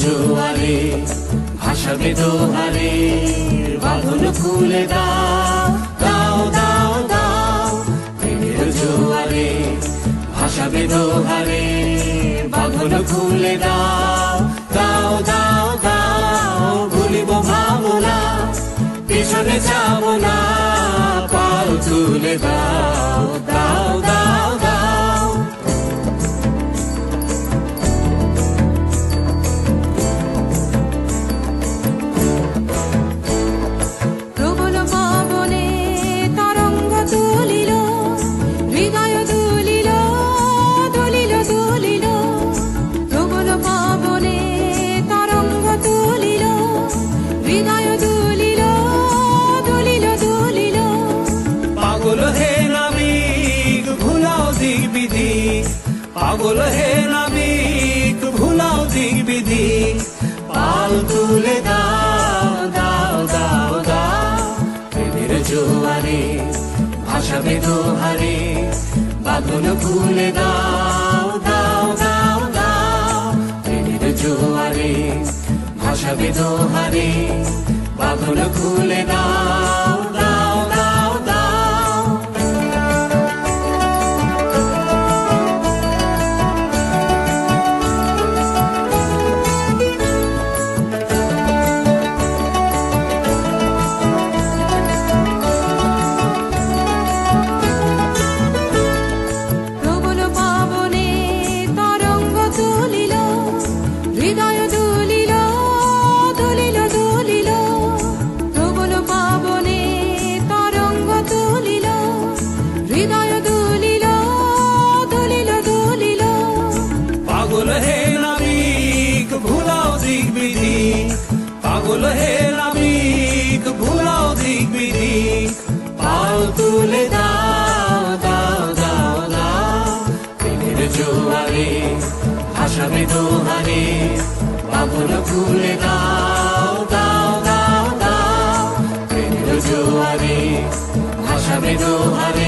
জোয়ারে ভাসাবে দোহারে, বাঁধন খুলে দাও দাও দাও দাও। প্রেমের জোয়ারে ভাসাবে দোহারে, বাঁধন খুলে দাও দাও দাও দাও। ভুলিব ভাবনা, পিছনে যাব না, পাল তুলে দাও দাও দাও দাও। প্রবল পবনে তরঙ্গ তুলিল, হৃদয় দুলিল দুলিল দুলিল। প্রবল পবনে তরঙ্গ তুলিল, হৃদয় দুলিল দুলিল দুলিল। পাগল হে নাবিক ভুলাও দিক বিধি, পাগল হে নাবিক ভুলাও দিক বিধি। পাল তুলে দাও দাও দাও দাও। প্রেমের জোয়ারে ভাসাবে দোহারে, বাঁধন খুলে দাও দাও দাও দাও। প্রেমের জোয়ারে ভাসাবে দোহারে, বাঁধন খুলে দাও দাও দাও দাও। প্রবল পবনে তরঙ্গ তুলিল, হৃদয় দুলিল দুলিল দুলিল। প্রবল পবনে তরঙ্গ তুলিল, হৃদয় দুলিল দুলিল দুলিল। পাগল হে নাবিক ভুলাও দিক বিধি, পাগল হে নাবিক ভুলাও দিক বিধি। পাল তুলে দাও দাও দাও দাও। প্রেমের জোয়ারে ভাসাবে দোহারে, বাঁধন খুলে দাও দাও দাও দাও। প্রেমের জোয়ারে ভাসাবে দোহারে,